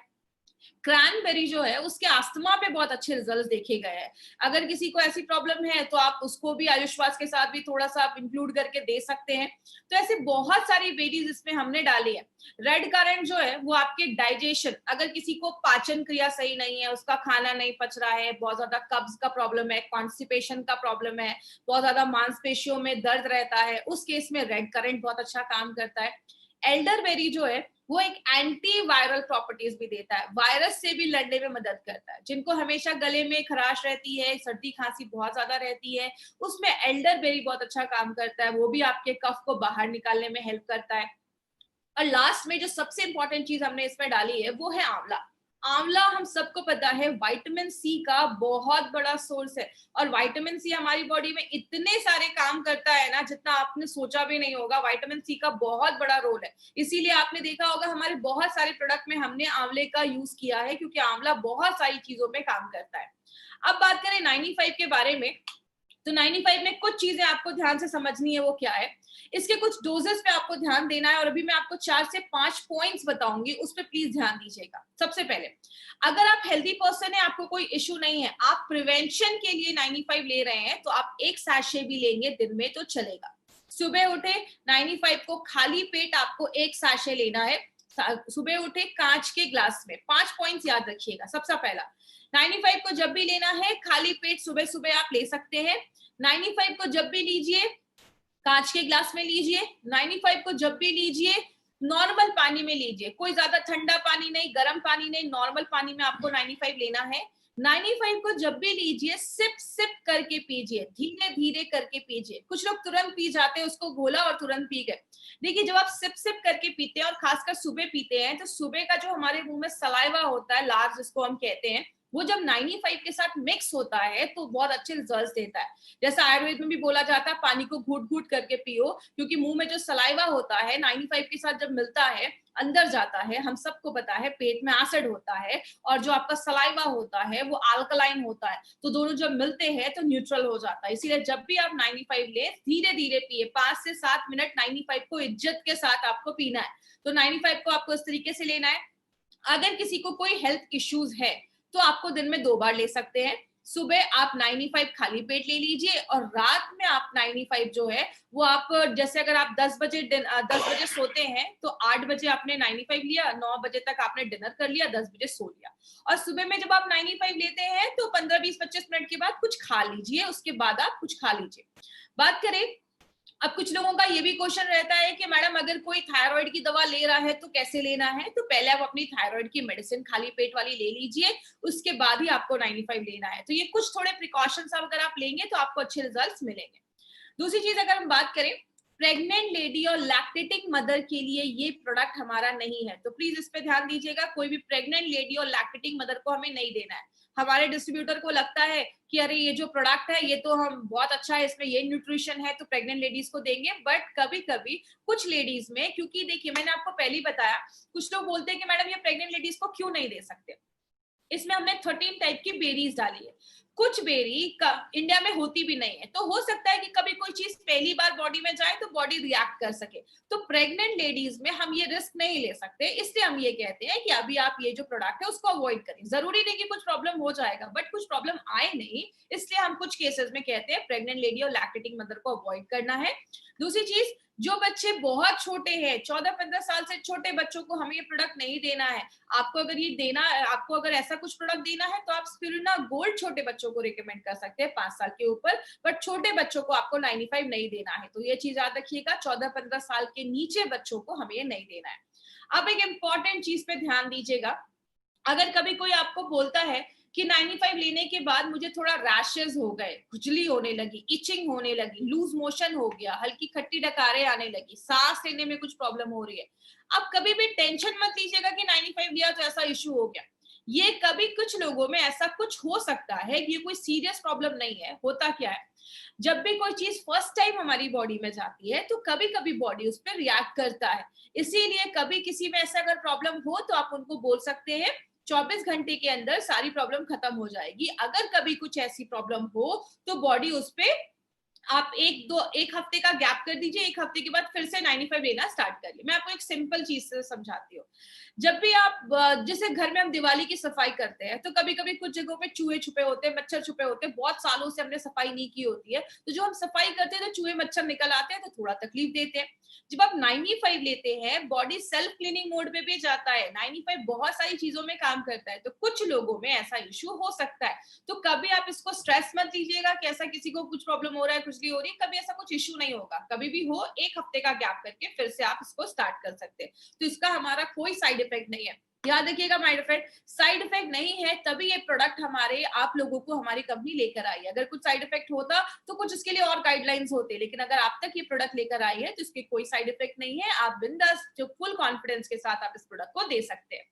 क्रैनबेरी जो है उसके अस्थमा पे बहुत अच्छे रिजल्ट देखे गए हैं। अगर किसी को ऐसी प्रॉब्लम है तो आप उसको भी आयुष्वास के साथ भी थोड़ा सा आप इंक्लूड करके दे सकते हैं। तो ऐसे बहुत सारी बेरीज इसमें हमने डाली है। रेड करंट जो है वो आपके डाइजेशन, अगर किसी को पाचन क्रिया सही नहीं है, उसका खाना नहीं पच रहा है, बहुत ज्यादा कब्ज का प्रॉब्लम है, कॉन्स्टिपेशन का प्रॉब्लम है, बहुत ज्यादा मांसपेशियों में दर्द रहता है, उस केस में रेड करंट बहुत अच्छा काम करता है। एल्डरबेरी जो है वो एक एंटी वायरल प्रॉपर्टीज भी देता है, वायरस से भी लड़ने में मदद करता है। जिनको हमेशा गले में खराश रहती है, सर्दी खांसी बहुत ज्यादा रहती है, उसमें एल्डरबेरी बहुत अच्छा काम करता है, वो भी आपके कफ को बाहर निकालने में हेल्प करता है। और लास्ट में जो सबसे इंपॉर्टेंट चीज हमने इसमें डाली है वो है आंवला। आंवला हम सबको पता है विटामिन सी का बहुत बड़ा सोर्स है, और विटामिन सी हमारी बॉडी में इतने सारे काम करता है ना, जितना आपने सोचा भी नहीं होगा। विटामिन सी का बहुत बड़ा रोल है, इसीलिए आपने देखा होगा हमारे बहुत सारे प्रोडक्ट में हमने आंवले का यूज किया है, क्योंकि आंवला बहुत सारी चीजों में काम करता है। अब बात करें 95 के बारे में, तो 95 में कुछ चीजें आपको ध्यान से समझनी है। वो क्या है, इसके कुछ डोजेस पे आपको ध्यान देना है, और अभी मैं आपको 4 से 5 पॉइंट्स बताऊंगी, उस पर प्लीज ध्यान दीजिएगा। सबसे पहले, अगर आप हेल्दी पर्सन है, आपको कोई इश्यू नहीं है, आप प्रिवेंशन के लिए 95 ले रहे हैं, तो आप एक सैशे भी लेंगे दिन में तो चलेगा। सुबह उठे 95 को खाली पेट आपको एक सैशे लेना है। सुबह उठे कांच के ग्लास में। 5 पॉइंट्स याद रखिएगा। सबसे पहला, 95 को जब भी लेना है खाली पेट सुबह सुबह आप ले सकते हैं। 95 को जब भी लीजिए कांच के ग्लास में लीजिए। 95 को जब भी लीजिए नॉर्मल पानी में लीजिए, कोई ज्यादा ठंडा पानी नहीं, गर्म पानी नहीं, नॉर्मल पानी में आपको 95 लेना है। 95 को जब भी लीजिए सिप सिप करके पीजिए, धीरे धीरे करके पीजिए। कुछ लोग तुरंत पी जाते हैं, उसको घोला और तुरंत पी गए। देखिए, जब आप सिप सिप करके पीते हैं और खासकर सुबह पीते हैं, तो सुबह का जो हमारे मुंह में सलाइवा होता है, लार जिसको हम कहते हैं, वो जब 95 के साथ मिक्स होता है तो बहुत अच्छे रिजल्ट्स देता है। जैसा आयुर्वेद में भी बोला जाता है, पानी को घूट घूट करके पियो, क्योंकि मुंह में जो सलाइवा होता है 95 के साथ जब मिलता है, अंदर जाता है, हम सबको पता है पेट में एसिड होता है, और जो आपका सलाइवा होता है वो अल्कलाइन होता है, तो दोनों जब मिलते हैं तो न्यूट्रल हो जाता है। इसीलिए जब भी आप 95 ले, धीरे धीरे पिए, 5 से 7 मिनट 95 को इज्जत के साथ आपको पीना है। तो 95 को आपको इस तरीके से लेना है। अगर किसी को कोई हेल्थ इश्यूज है तो आपको दिन में 2 बार ले सकते हैं। सुबह आप 95 खाली पेट ले लीजिए, और रात में आप 95 जो है वो आप, जैसे अगर आप 10 बजे सोते हैं, तो 8 बजे आपने 95 लिया, 9 बजे तक आपने डिनर कर लिया, 10 बजे सो लिया। और सुबह में जब आप 95 लेते हैं तो 15 20 25 मिनट के बाद कुछ खा लीजिए, उसके बाद आप कुछ खा लीजिए। बात करें, अब कुछ लोगों का ये भी क्वेश्चन रहता है कि मैडम अगर कोई थायराइड की दवा ले रहा है तो कैसे लेना है, तो पहले आप अपनी थायराइड की मेडिसिन खाली पेट वाली ले लीजिए, उसके बाद ही आपको 95 लेना है। तो ये कुछ थोड़े प्रिकॉशंस अगर आप लेंगे तो आपको अच्छे रिजल्ट्स मिलेंगे। दूसरी चीज अगर हम बात करें, प्रेग्नेंट लेडी और लैक्टेटिंग मदर के लिए ये प्रोडक्ट हमारा नहीं है, तो प्लीज इस पे ध्यान दीजिएगा। कोई भी प्रेग्नेंट लेडी और लैक्टेटिंग मदर को हमें नहीं देना है। हमारे डिस्ट्रीब्यूटर को लगता है कि अरे ये जो प्रोडक्ट है ये तो हम बहुत अच्छा है, इसमें ये न्यूट्रिशन है, तो प्रेग्नेंट लेडीज को देंगे। बट कभी कभी कुछ लेडीज में, क्योंकि देखिए मैंने आपको पहले ही बताया, कुछ लोग बोलते हैं कि मैडम ये प्रेग्नेंट लेडीज को क्यों नहीं दे सकते। इसमें हमने 13 टाइप की बेरीज डाली है। कुछ बेरी इंडिया में होती भी नहीं है, तो हो सकता है कि कभी कोई चीज पहली बार बॉडी में जाए तो बॉडी रिएक्ट कर सके। तो प्रेग्नेंट लेडीज में हम ये रिस्क नहीं ले सकते, इसलिए हम ये कहते हैं कि अभी आप ये जो प्रोडक्ट है उसको अवॉइड करें। जरूरी नहीं कि कुछ प्रॉब्लम हो जाएगा, बट कुछ प्रॉब्लम आए नहीं, इसलिए हम कुछ केसेस में कहते हैं प्रेग्नेंट लेडी और लैक्टेटिंग मदर को अवॉइड करना है। दूसरी चीज, जो बच्चे बहुत छोटे हैं, 14-15 साल से छोटे बच्चों को हमें ये प्रोडक्ट नहीं देना है। आपको अगर ये देना, आपको अगर ऐसा कुछ प्रोडक्ट देना है तो आप स्पिरुलिना गोल्ड छोटे बच्चों को रिकमेंड कर सकते हैं 5 साल के ऊपर, बट छोटे बच्चों को आपको 95 नहीं देना है। तो ये चीज याद रखिएगा, 14-15 साल के नीचे बच्चों को हमें ये नहीं देना है। अब एक इंपॉर्टेंट चीज पे ध्यान दीजिएगा, अगर कभी कोई आपको बोलता है कि 95 लेने के बाद मुझे थोड़ा रैशेस हो गए, खुजली होने लगी, इचिंग होने लगी, लूज मोशन हो गया, हल्की खट्टी डकारें आने लगी, सांस लेने में कुछ प्रॉब्लम हो रही है, अब कभी भी टेंशन मत लीजिएगा कि 95 लिया तो ऐसा इश्यू हो गया। ये कभी कुछ लोगों में ऐसा कुछ हो सकता है, ये कोई सीरियस प्रॉब्लम नहीं है। होता क्या है, जब भी कोई चीज फर्स्ट टाइम हमारी बॉडी में जाती है तो कभी कभी बॉडी उस पर रिएक्ट करता है। इसीलिए कभी किसी में ऐसा अगर प्रॉब्लम हो तो आप उनको बोल सकते हैं 24 घंटे के अंदर सारी प्रॉब्लम खत्म हो जाएगी। अगर कभी कुछ ऐसी प्रॉब्लम हो तो बॉडी उस पे, आप एक हफ्ते का गैप कर दीजिए, एक हफ्ते के बाद फिर से 95 लेना स्टार्ट करिए। मैं आपको एक सिंपल चीज से समझाती हूँ। जब भी आप, जैसे घर में हम दिवाली की सफाई करते हैं, तो कभी कभी कुछ जगहों पे चूहे छुपे होते हैं, मच्छर छुपे होते हैं, बहुत सालों से हमने सफाई नहीं की होती है, तो जो हम सफाई करते हैं तो चूहे मच्छर निकल आते हैं, तो थोड़ा तकलीफ देते हैं। जब आप 95 लेते हैं, बॉडी सेल्फ क्लीनिंग मोड पे भी जाता है। 95 बहुत सारी चीजों में काम करता है, तो कुछ लोगों में ऐसा इश्यू हो सकता है। तो कभी आप इसको स्ट्रेस मत लीजिएगा कि ऐसा किसी को कुछ प्रॉब्लम हो रहा है, खुजली हो रही है, कभी ऐसा कुछ इश्यू नहीं होगा। कभी भी हो, एक हफ्ते का गैप करके फिर से आप इसको स्टार्ट कर सकते हैं। तो इसका हमारा कोई साइड इफेक्ट नहीं है। याद रखिएगा, साइड इफेक्ट नहीं है, तभी ये प्रोडक्ट हमारे आप लोगों को हमारी कंपनी लेकर आई है। अगर कुछ साइड इफेक्ट होता तो कुछ इसके लिए और गाइडलाइंस होते, लेकिन अगर आप तक ये प्रोडक्ट लेकर आई है तो इसके कोई साइड इफेक्ट नहीं है। आप बिंदास, जो फुल कॉन्फिडेंस के साथ आप इस प्रोडक्ट को दे सकते हैं।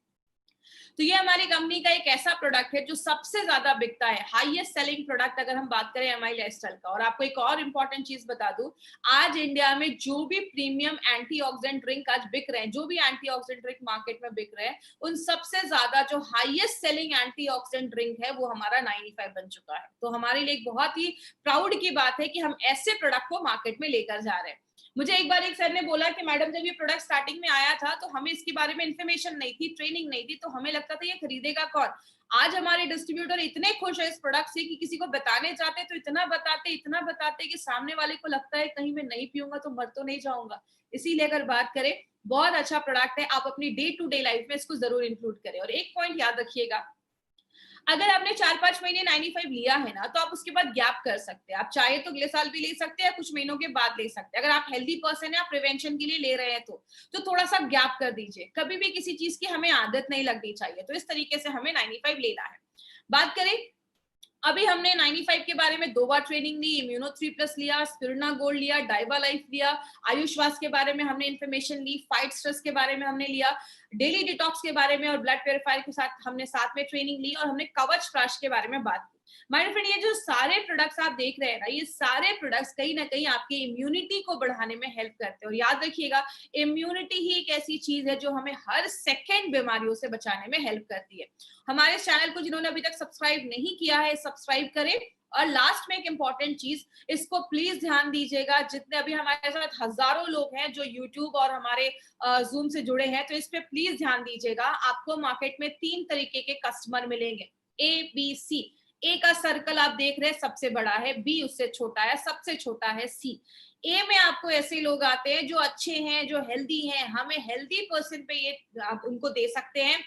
तो ये हमारी कंपनी का एक ऐसा प्रोडक्ट है जो सबसे ज्यादा बिकता है, हाईएस्ट सेलिंग प्रोडक्ट अगर हम बात करें एमआई लाइफस्टाइल का। और आपको एक और इंपॉर्टेंट चीज बता दूं, आज इंडिया में जो भी प्रीमियम एंटीऑक्सीडेंट ड्रिंक आज बिक रहे हैं, जो भी एंटीऑक्सीडेंट ड्रिंक मार्केट में बिक रहे हैं, उन सबसे ज्यादा जो हाईएस्ट सेलिंग एंटीऑक्सीडेंट ड्रिंक है वो हमारा 95 बन चुका है। तो हमारे लिए एक बहुत ही प्राउड की बात है कि हम ऐसे प्रोडक्ट को मार्केट में लेकर जा रहे हैं। मुझे एक बार एक सर ने बोला कि मैडम जब ये प्रोडक्ट स्टार्टिंग में आया था तो हमें इसके बारे में इन्फॉर्मेशन नहीं थी, ट्रेनिंग नहीं थी, तो हमें लगता था ये खरीदेगा कौन। आज हमारे डिस्ट्रीब्यूटर इतने खुश है इस प्रोडक्ट से कि किसी को बताने जाते तो इतना बताते कि सामने वाले को लगता है कहीं मैं नहीं पीऊंगा तो मर तो नहीं जाऊंगा। इसीलिए अगर बात करें, बहुत अच्छा प्रोडक्ट है, आप अपनी डे टू डे लाइफ में इसको जरूर इंक्लूड करें। और एक पॉइंट याद रखिएगा, अगर आपने 4-5 महीने 95 लिया है ना, तो आप उसके बाद गैप कर सकते हैं। आप चाहे तो अगले साल भी ले सकते हैं या कुछ महीनों के बाद ले सकते हैं। अगर आप हेल्दी पर्सन है, आप प्रिवेंशन के लिए ले रहे हैं तो थोड़ा सा गैप कर दीजिए। कभी भी किसी चीज की हमें आदत नहीं लगनी चाहिए। तो इस तरीके से हमें 95 लेना है। बात करें, अभी हमने 95 के बारे में 2 बार ट्रेनिंग ली, इम्यूनो 3+ लिया, स्पिरुलिना गोल्ड लिया, डाइवा लाइफ लिया, आयुष्वास के बारे में हमने इन्फॉर्मेशन ली, फाइट स्ट्रेस के बारे में हमने लिया, डेली डिटॉक्स के बारे में और ब्लड प्योरीफायर के साथ हमने साथ में ट्रेनिंग ली, और हमने कवच फ्लैश के बारे में बात की। माय फ्रेंड, ये जो सारे प्रोडक्ट्स आप देख रहे हैं ना, ये सारे प्रोडक्ट्स कहीं ना कहीं आपकी इम्यूनिटी को बढ़ाने में हेल्प करते हैं। और याद रखिएगा, इम्यूनिटी ही एक ऐसी चीज है जो हमें हर सेकेंड बीमारियों से बचाने में हेल्प करती है। हमारे चैनल को जिन्होंने अभी तक सब्सक्राइब नहीं किया है, सब्सक्राइब करें। और लास्ट में एक इंपॉर्टेंट चीज, इसको प्लीज ध्यान दीजिएगा, जितने अभी हमारे साथ हजारों लोग हैं जो यूट्यूब और हमारे जूम से जुड़े हैं, तो इस पे प्लीज ध्यान दीजिएगा। आपको मार्केट में 3 तरीके के कस्टमर मिलेंगे, ABC। ए का सर्कल आप देख रहे हैं सबसे बड़ा है, बी उससे छोटा है, सबसे छोटा है सी। ए में आपको ऐसे लोग आते हैं जो अच्छे हैं, जो हेल्दी हैं, हमें हेल्दी पर्सन पे ये आप उनको दे सकते हैं।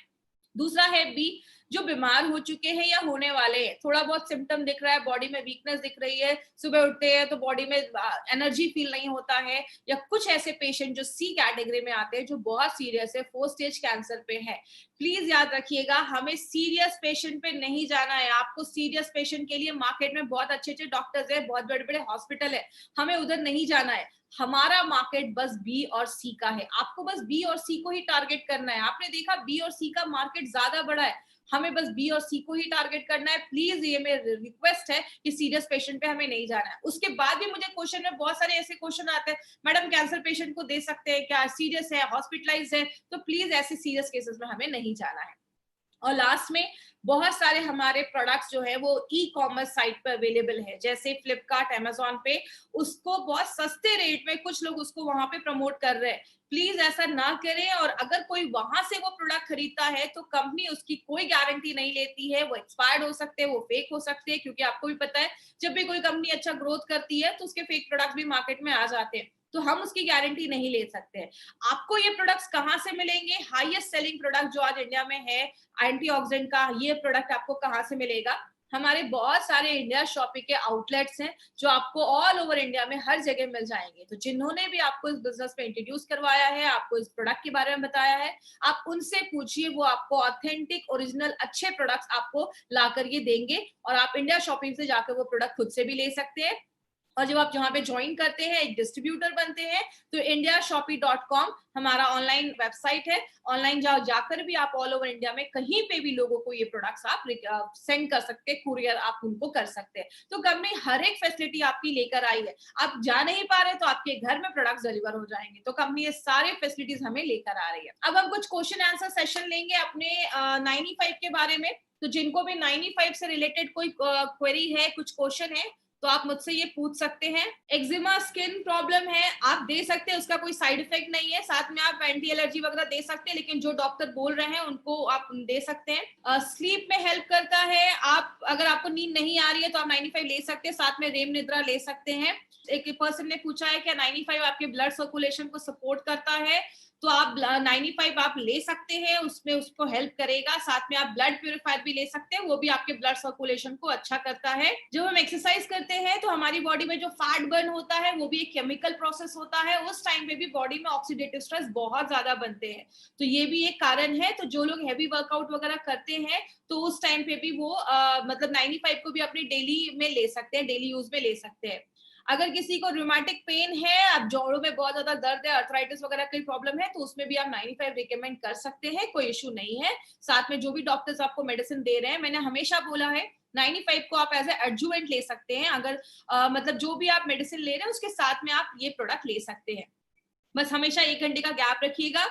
दूसरा है बी, जो बीमार हो चुके हैं या होने वाले हैं, थोड़ा बहुत सिम्टम दिख रहा है, बॉडी में वीकनेस दिख रही है, सुबह उठते हैं तो बॉडी में एनर्जी फील नहीं होता है, या कुछ ऐसे पेशेंट जो सी कैटेगरी में आते हैं जो बहुत सीरियस है, 4 स्टेज कैंसर पे है। प्लीज याद रखिएगा, हमें सीरियस पेशेंट पे नहीं जाना है। आपको सीरियस पेशेंट के लिए मार्केट में बहुत अच्छे अच्छे डॉक्टर्स है, बहुत बड़े बड़े हॉस्पिटल है, हमें उधर नहीं जाना है। हमारा मार्केट बस बी और सी का है, आपको बस बी और सी को ही टारगेट करना है। आपने देखा बी और सी का मार्केट ज्यादा बड़ा है, हमें बस बी और सी को ही टारगेट करना है। प्लीज ये मेरी रिक्वेस्ट है कि सीरियस पेशेंट पे हमें नहीं जाना है। उसके बाद भी मुझे क्वेश्चन में बहुत सारे ऐसे क्वेश्चन आते हैं, मैडम कैंसर पेशेंट को दे सकते हैं क्या, सीरियस है, हॉस्पिटलाइज है, तो प्लीज ऐसे सीरियस केसेस में हमें नहीं जाना है। और लास्ट में, बहुत सारे हमारे प्रोडक्ट्स जो है वो ई कॉमर्स साइट पर अवेलेबल है, जैसे फ्लिपकार्ट, अमेजोन पे, उसको बहुत सस्ते रेट में कुछ लोग उसको वहां पे प्रमोट कर रहे हैं। प्लीज ऐसा ना करें। और अगर कोई वहां से वो प्रोडक्ट खरीदता है तो कंपनी उसकी कोई गारंटी नहीं लेती है, वो एक्सपायर्ड हो सकते हैं, वो फेक हो सकते हैं, क्योंकि आपको भी पता है जब भी कोई कंपनी अच्छा ग्रोथ करती है तो उसके फेक प्रोडक्ट भी मार्केट में आ जाते हैं, तो हम उसकी गारंटी नहीं ले सकते हैं। आपको ये प्रोडक्ट्स कहाँ से मिलेंगे? हाईएस्ट सेलिंग प्रोडक्ट जो आज इंडिया में है एंटीऑक्सीडेंट का, ये प्रोडक्ट आपको कहाँ से मिलेगा? हमारे बहुत सारे इंडिया शॉपिंग के आउटलेट्स हैं जो आपको ऑल ओवर इंडिया में हर जगह मिल जाएंगे। तो जिन्होंने भी आपको इस बिजनेस में इंट्रोड्यूस करवाया है, आपको इस प्रोडक्ट के बारे में बताया है, आप उनसे पूछिए, वो आपको ऑथेंटिक ओरिजिनल अच्छे प्रोडक्ट्स आपको ला कर ये देंगे। और आप इंडिया शॉपिंग से जाकर वो प्रोडक्ट खुद से भी ले सकते हैं। और जब आप जहाँ पे ज्वाइन करते हैं, एक डिस्ट्रीब्यूटर बनते हैं, तो indiashopee.com हमारा ऑनलाइन वेबसाइट है। ऑनलाइन जाकर भी आप ऑल ओवर इंडिया में कहीं पे भी लोगों को ये प्रोडक्ट्स आप सेंड कर सकते हैं, कुरियर आप उनको कर सकते हैं। तो कंपनी हर एक फैसिलिटी आपकी लेकर आई है। आप जा नहीं पा रहे तो आपके घर में प्रोडक्ट्स डिलीवर हो जाएंगे। तो कंपनी ये सारे फैसिलिटीज हमें लेकर आ रही है। अब हम कुछ क्वेश्चन आंसर सेशन लेंगे अपने 95 के बारे में। तो जिनको भी 95 से रिलेटेड कोई क्वेरी है, कुछ क्वेश्चन है, तो आप मुझसे ये पूछ सकते हैं। एक्जिमा स्किन प्रॉब्लम है, आप दे सकते हैं, उसका कोई साइड इफेक्ट नहीं है। साथ में आप एंटी एलर्जी वगैरह दे सकते हैं, लेकिन जो डॉक्टर बोल रहे हैं उनको आप दे सकते हैं। स्लीप में हेल्प करता है, आप अगर आपको नींद नहीं आ रही है तो आप 95 ले सकते हैं, साथ में रेम निद्रा ले सकते हैं। एक पर्सन ने पूछा है कि 95 आपके ब्लड सर्कुलेशन को सपोर्ट करता है, तो आप 95 आप ले सकते हैं, उसमें उसको हेल्प करेगा। साथ में आप ब्लड प्यूरिफायर भी ले सकते हैं, वो भी आपके ब्लड सर्कुलेशन को अच्छा करता है। जब हम एक्सरसाइज करते हैं तो हमारी बॉडी में जो फैट बर्न होता है वो भी एक केमिकल प्रोसेस होता है, उस टाइम पे भी बॉडी में ऑक्सीडेटिव स्ट्रेस बहुत ज्यादा बनते हैं, तो ये भी एक कारण है। तो जो लोग हैवी वर्कआउट वगैरह करते हैं तो उस टाइम पे भी वो मतलब 95 को भी अपनी डेली में ले सकते हैं, डेली यूज में ले सकते हैं। अगर किसी को रूमेटिक पेन है, अब जोड़ों में बहुत ज्यादा दर्द है, अर्थराइटिस वगैरह की प्रॉब्लम है, तो उसमें भी आप 95 रिकमेंड कर सकते हैं, कोई इशू नहीं है। साथ में जो भी डॉक्टर्स आपको मेडिसिन दे रहे हैं, मैंने हमेशा बोला है 95 को आप एज ए एडजुवेंट ले सकते हैं। अगर मतलब जो भी आप मेडिसिन ले रहे हैं उसके साथ में आप ये प्रोडक्ट ले सकते हैं। बस हमेशा 1 घंटे का गैप रखिएगा।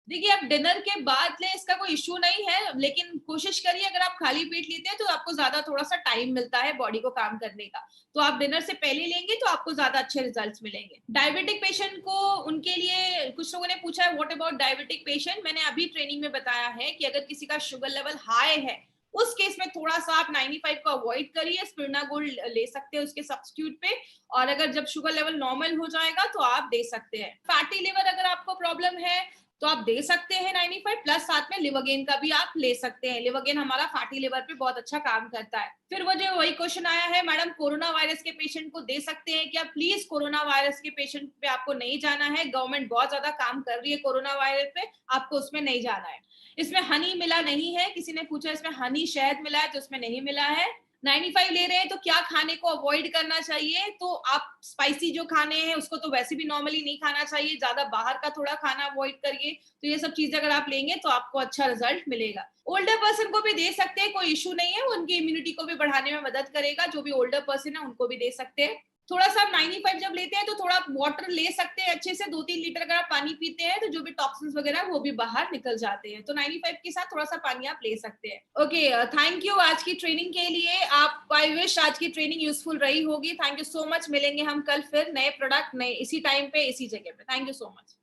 देखिए, आप डिनर के बाद लें, इसका कोई इश्यू नहीं है, लेकिन कोशिश करिए अगर आप खाली पेट लेते हैं तो आपको ज्यादा थोड़ा-सा टाइम मिलता है बॉडी को काम करने का। तो आप डिनर से पहले लेंगे तो आपको ज्यादा अच्छे रिजल्ट्स मिलेंगे। डायबिटिक पेशेंट को, उनके लिए कुछ लोगों ने पूछा है व्हाट अबाउट डायबिटिक पेशेंट? मैंने अभी ट्रेनिंग में बताया है कि अगर किसी का शुगर लेवल हाई है, उस केस में थोड़ा-सा आप 95 को अवॉइड करिए, स्पिरुलिना गोल्ड ले सकते हैं उसके सब्स्टिट्यूट पे, और अगर जब शुगर लेवल नॉर्मल हो जाएगा तो आप दे सकते हैं। फैटी लिवर अगर आपको प्रॉब्लम है तो आप दे सकते हैं 95 प्लस, साथ में लिवरगेन का भी आप ले सकते हैं। लिवरगेन हमारा फैटी लिवर पे बहुत अच्छा काम करता है। फिर मुझे वही क्वेश्चन आया है, मैडम कोरोना वायरस के पेशेंट को दे सकते हैं क्या? प्लीज, कोरोना वायरस के पेशेंट पे आपको नहीं जाना है। गवर्नमेंट बहुत ज्यादा काम कर रही है कोरोना वायरस पे, आपको उसमें नहीं जाना है। इसमें हनी मिला नहीं है, किसी ने पूछा इसमें हनी शहद मिला है, तो उसमें नहीं मिला है। 95 ले रहे हैं तो क्या खाने को अवॉइड करना चाहिए? तो आप स्पाइसी जो खाने हैं उसको तो वैसे भी नॉर्मली नहीं खाना चाहिए, ज्यादा बाहर का थोड़ा खाना अवॉइड करिए। तो ये सब चीजें अगर आप लेंगे तो आपको अच्छा रिजल्ट मिलेगा। ओल्डर पर्सन को भी दे सकते हैं, कोई इशू नहीं है, वो उनकी इम्यूनिटी को भी बढ़ाने में मदद करेगा। जो भी ओल्डर पर्सन है उनको भी दे सकते हैं। थोड़ा सा 95 जब लेते हैं तो थोड़ा वाटर ले सकते हैं अच्छे से, 2-3 लीटर अगर आप पानी पीते हैं तो जो भी टॉक्सिन्स वगैरह वो भी बाहर निकल जाते हैं। तो 95 के साथ थोड़ा सा पानी आप ले सकते हैं। ओके, थैंक यू आज की ट्रेनिंग के लिए। आप, आई विश आज की ट्रेनिंग यूजफुल रही होगी। Thank you so much. मिलेंगे हम कल फिर नए प्रोडक्ट, नए इसी टाइम पे इसी जगह पे। Thank you so much.